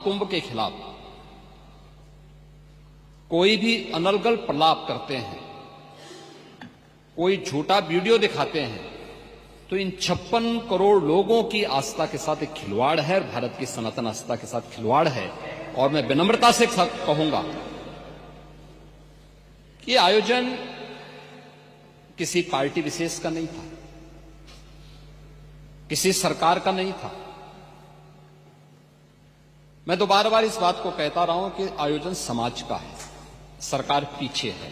कुंभ के खिलाफ कोई भी अनर्गल प्रलाप करते हैं, कोई झूठा वीडियो दिखाते हैं, तो इन 56 करोड़ लोगों की आस्था के साथ एक खिलवाड़ है, भारत की सनातन आस्था के साथ खिलवाड़ है। और मैं विनम्रता से कहूंगा कि आयोजन किसी पार्टी विशेष का नहीं था, किसी सरकार का नहीं था। मैं तो बार बार इस बात को कहता रहा हूं कि आयोजन समाज का है, सरकार पीछे है।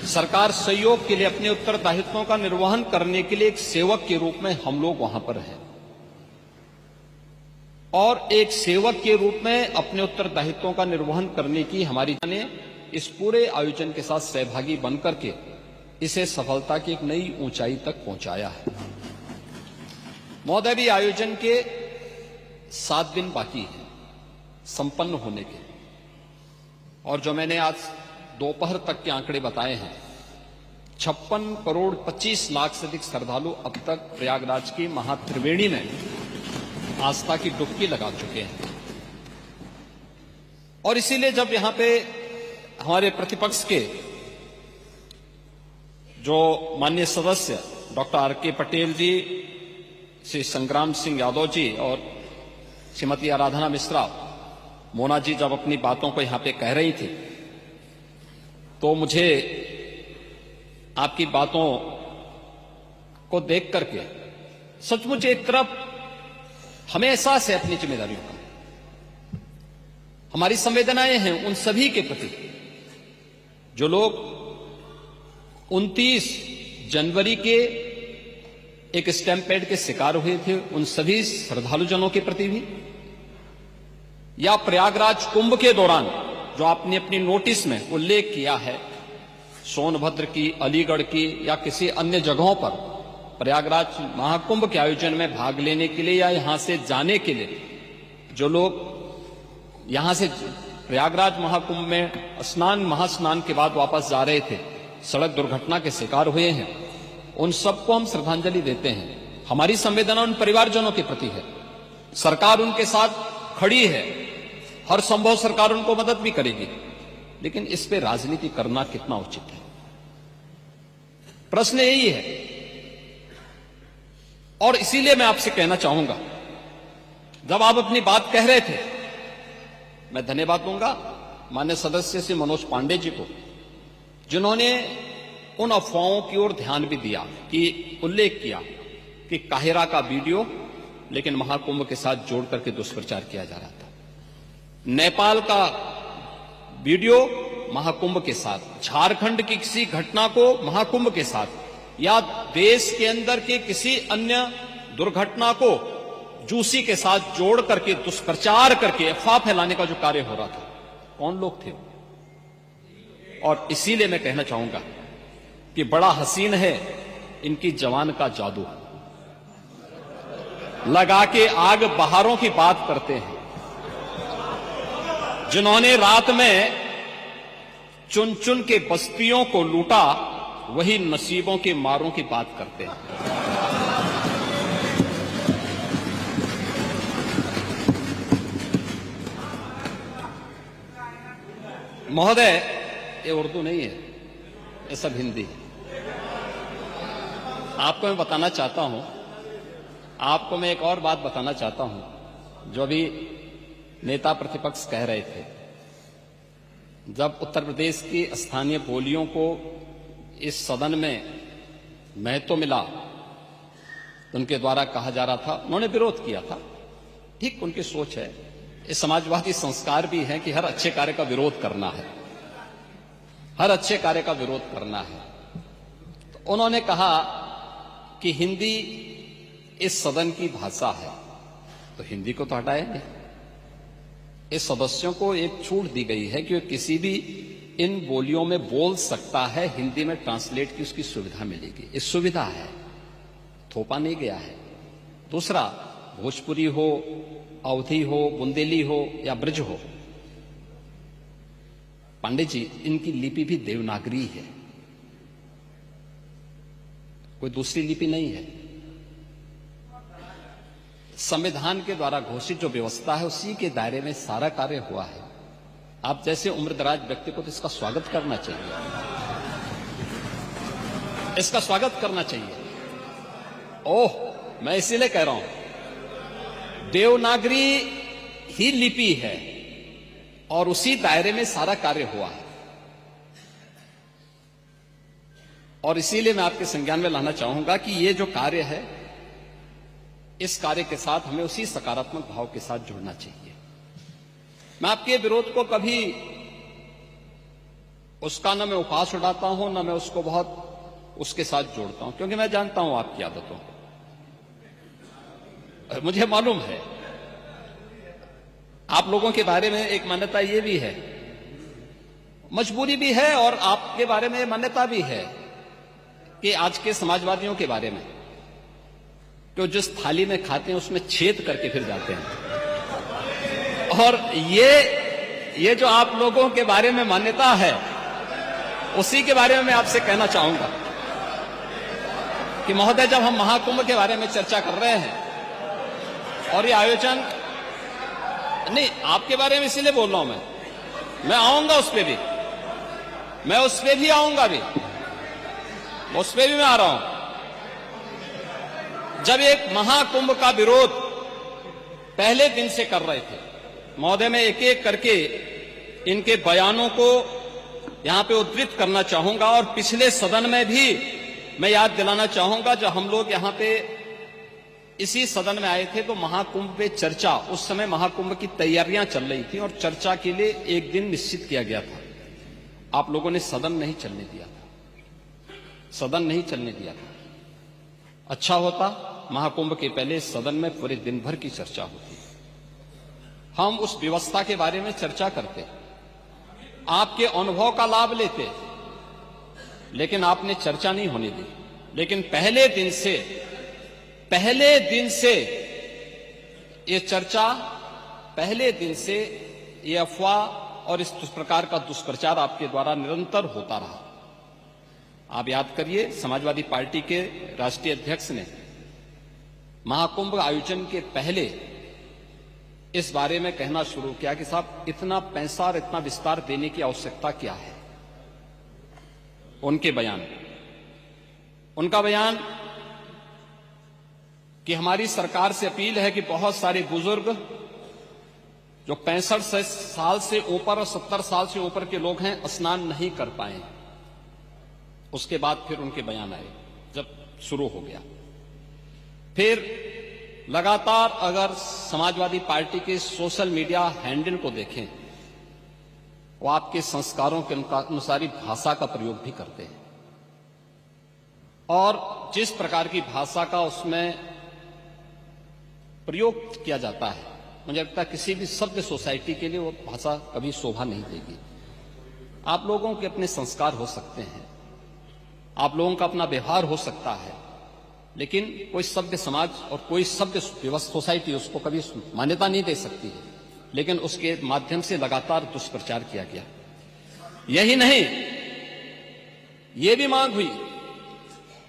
सरकार सहयोग के लिए, अपने उत्तरदायित्वों का निर्वहन करने के लिए एक सेवक के रूप में हम लोग वहां पर हैं, और एक सेवक के रूप में अपने उत्तरदायित्वों का निर्वहन करने की हमारी ने इस पूरे आयोजन के साथ सहभागी बनकर के इसे सफलता की एक नई ऊंचाई तक पहुंचाया है। महोदय, भी आयोजन के 7 दिन बाकी हैं संपन्न होने के, और जो मैंने आज दोपहर तक के आंकड़े बताए हैं, 56 करोड़ 25 लाख से अधिक श्रद्धालु अब तक प्रयागराज की महात्रिवेणी में आस्था की डुबकी लगा चुके हैं। और इसीलिए जब यहां पे हमारे प्रतिपक्ष के जो माननीय सदस्य डॉक्टर आर.के. पटेल जी, श्री संग्राम सिंह यादव जी और श्रीमती आराधना मिश्रा, मोना जी जब अपनी बातों को यहां पे कह रही थी, तो मुझे आपकी बातों को देख करके सचमुच एक तरफ हमें एहसास है अपनी जिम्मेदारियों का, हमारी संवेदनाएं हैं उन सभी के प्रति जो लोग 29 जनवरी के एक स्टैम्पेड के शिकार हुए थे, उन सभी श्रद्धालुजनों के प्रति भी, या प्रयागराज कुंभ के दौरान जो आपने अपनी नोटिस में उल्लेख किया है, सोनभद्र की, अलीगढ़ की या किसी अन्य जगहों पर प्रयागराज महाकुंभ के आयोजन में भाग लेने के लिए या यहां से जाने के लिए जो लोग यहां से प्रयागराज महाकुंभ में महास्नान के बाद वापस जा रहे थे, सड़क दुर्घटना के शिकार हुए हैं, उन सबको हम श्रद्धांजलि देते हैं। हमारी संवेदना उन परिवारजनों के प्रति है। सरकार उनके साथ खड़ी है, हर संभव सरकार उनको मदद भी करेगी, लेकिन इस पे राजनीति करना कितना उचित है, प्रश्न यही है। और इसीलिए मैं आपसे कहना चाहूंगा, जब आप अपनी बात कह रहे थे, मैं धन्यवाद दूंगा माननीय सदस्य श्री मनोज पांडे जी को, जिन्होंने उन अफवाहों की ओर ध्यान भी दिया, कि उल्लेख किया कि काहिरा का वीडियो लेकिन महाकुंभ के साथ जोड़ करके दुष्प्रचार किया जा रहा था, नेपाल का वीडियो महाकुंभ के साथ, झारखंड की किसी घटना को महाकुंभ के साथ, या देश के अंदर के किसी अन्य दुर्घटना को जूसी के साथ जोड़ करके दुष्प्रचार करके अफवाह फैलाने का जो कार्य हो रहा था, कौन लोग थे? और इसीलिए मैं कहना चाहूंगा कि बड़ा हसीन है इनकी जवान का जादू, लगा के आग बहारों की बात करते हैं। जिन्होंने रात में चुन चुन के बस्तियों को लूटा, वही नसीबों के मारों की बात करते हैं। महोदय, ये उर्दू नहीं है, ये सब हिंदी है। आपको मैं बताना चाहता हूं, आपको मैं एक और बात बताना चाहता हूं, जो अभी नेता प्रतिपक्ष कह रहे थे। जब उत्तर प्रदेश की स्थानीय बोलियों को इस सदन में महत्व मिला, उनके द्वारा कहा जा रहा था, उन्होंने विरोध किया था, ठीक उनकी सोच है। इस समाजवादी संस्कार भी है कि हर अच्छे कार्य का विरोध करना है, हर अच्छे कार्य का विरोध करना है। तो उन्होंने कहा कि हिंदी इस सदन की भाषा है, तो हिंदी को तो हटाया नहीं। इस सदस्यों को एक छूट दी गई है कि किसी भी इन बोलियों में बोल सकता है, हिंदी में ट्रांसलेट की उसकी सुविधा मिलेगी। इस सुविधा है, थोपा नहीं गया है। दूसरा, भोजपुरी हो, अवधी हो, बुंदेली हो या ब्रज हो, पांडे जी, इनकी लिपि भी देवनागरी है, कोई दूसरी लिपि नहीं है। संविधान के द्वारा घोषित जो व्यवस्था है उसी के दायरे में सारा कार्य हुआ है। आप जैसे उम्रदराज व्यक्ति को तो इसका स्वागत करना चाहिए, इसका स्वागत करना चाहिए। ओह, मैं इसीलिए कह रहा हूं, देवनागरी ही लिपि है और उसी दायरे में सारा कार्य हुआ है, और इसीलिए मैं आपके संज्ञान में लाना चाहूंगा कि ये जो कार्य है, इस कार्य के साथ हमें उसी सकारात्मक भाव के साथ जुड़ना चाहिए। मैं आपके विरोध को कभी उसका न मैं उपहास उड़ाता हूं, न मैं उसको बहुत उसके साथ जोड़ता हूं, क्योंकि मैं जानता हूं आपकी आदतों को। मुझे मालूम है आप लोगों के बारे में एक मान्यता ये भी है, मजबूरी भी है, और आपके बारे में मान्यता भी है कि आज के समाजवादियों के बारे में, तो जिस थाली में खाते हैं उसमें छेद करके फिर जाते हैं। और ये जो आप लोगों के बारे में मान्यता है, उसी के बारे में मैं आपसे कहना चाहूंगा कि महोदय, जब हम महाकुंभ के बारे में चर्चा कर रहे हैं और ये आयोजन, नहीं आपके बारे में इसीलिए बोल रहा हूं, मैं आऊंगा उस पर भी, मैं उस पर भी आऊंगा भी, उस पर भी मैं आ रहा हूं। जब एक महाकुंभ का विरोध पहले दिन से कर रहे थे महोदय, मैं एक एक करके इनके बयानों को यहां पे उद्धृत करना चाहूंगा, और पिछले सदन में भी मैं याद दिलाना चाहूंगा, जब हम लोग यहां पे इसी सदन में आए थे तो महाकुंभ पे चर्चा, उस समय महाकुंभ की तैयारियां चल रही थी और चर्चा के लिए एक दिन निश्चित किया गया था। आप लोगों ने सदन नहीं चलने दिया था, सदन नहीं चलने दिया था। अच्छा होता महाकुंभ के पहले सदन में पूरे दिन भर की चर्चा होती, हम उस व्यवस्था के बारे में चर्चा करते, आपके अनुभव का लाभ लेते, लेकिन आपने चर्चा नहीं होने दी। लेकिन पहले दिन से ये चर्चा, पहले दिन से ये अफवाह और इस प्रकार का दुष्प्रचार आपके द्वारा निरंतर होता रहा। आप याद करिए, समाजवादी पार्टी के राष्ट्रीय अध्यक्ष ने महाकुंभ आयोजन के पहले इस बारे में कहना शुरू किया कि साहब, इतना पैसा और इतना विस्तार देने की आवश्यकता क्या है। उनका बयान कि हमारी सरकार से अपील है कि बहुत सारे बुजुर्ग जो 65 साल से ऊपर और 70 साल से ऊपर के लोग हैं, स्नान नहीं कर पाए। उसके बाद फिर उनके बयान आए, जब शुरू हो गया। फिर लगातार अगर समाजवादी पार्टी के सोशल मीडिया हैंडल को देखें, वो आपके संस्कारों के अनुसारी भाषा का प्रयोग भी करते हैं, और जिस प्रकार की भाषा का उसमें प्रयोग किया जाता है, मुझे लगता है किसी भी सभ्य सोसाइटी के लिए वो भाषा कभी शोभा नहीं देगी। आप लोगों के अपने संस्कार हो सकते हैं, आप लोगों का अपना व्यवहार हो सकता है, लेकिन कोई सभ्य समाज और कोई सभ्य सोसाइटी उसको कभी मान्यता नहीं दे सकती है। लेकिन उसके माध्यम से लगातार दुष्प्रचार किया गया। यही नहीं, ये भी मांग हुई,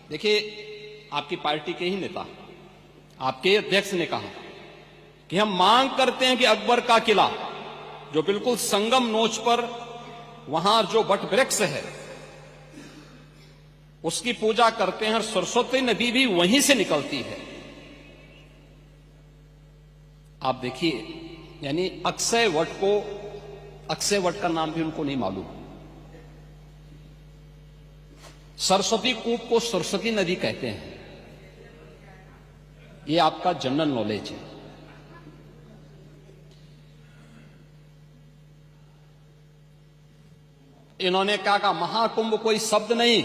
देखिए आपकी पार्टी के ही नेता, आपके अध्यक्ष ने कहा कि हम मांग करते हैं कि अकबर का किला, जो बिल्कुल संगम नोच पर वहां जो वट वृक्ष है, उसकी पूजा करते हैं, और सरस्वती नदी भी वहीं से निकलती है। आप देखिए, यानी अक्षय वट का नाम भी उनको नहीं मालूम। सरस्वती कूप को सरस्वती नदी कहते हैं। ये आपका जनरल नॉलेज है। इन्होंने कहा महाकुंभ कोई शब्द नहीं,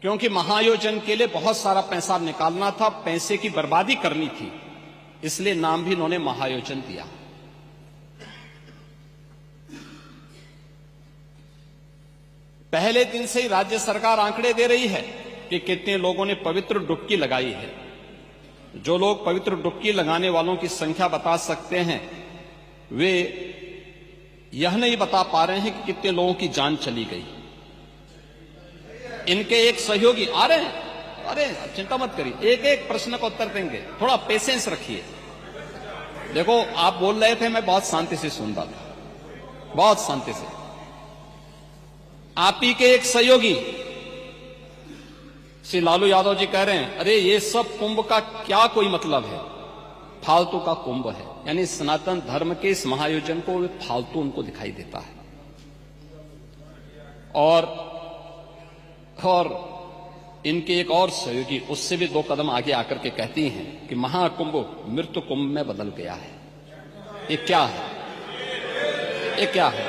क्योंकि महायोजन के लिए बहुत सारा पैसा निकालना था, पैसे की बर्बादी करनी थी, इसलिए नाम भी इन्होंने महायोजन दिया। पहले दिन से ही राज्य सरकार आंकड़े दे रही है कि कितने लोगों ने पवित्र डुबकी लगाई है। जो लोग पवित्र डुबकी लगाने वालों की संख्या बता सकते हैं, वे यह नहीं बता पा रहे हैं कि कितने लोगों की जान चली गई। इनके एक सहयोगी आ रहे हैं, अरे चिंता मत करिए, एक एक प्रश्न का उत्तर देंगे, थोड़ा पेशेंस रखिए। देखो आप बोल रहे थे, मैं बहुत शांति से सुन रहा था, बहुत शांति से। आप ही के एक सहयोगी श्री लालू यादव जी कह रहे हैं, अरे ये सब कुंभ का क्या कोई मतलब है, फालतू का कुंभ है। यानी सनातन धर्म के इस महायोजन को फालतू उनको दिखाई देता है। और इनके एक और सहयोगी उससे भी 2 कदम आगे आकर के कहती हैं कि महाकुंभ मृत्यु कुंभ में बदल गया है। ये क्या है, ये क्या है?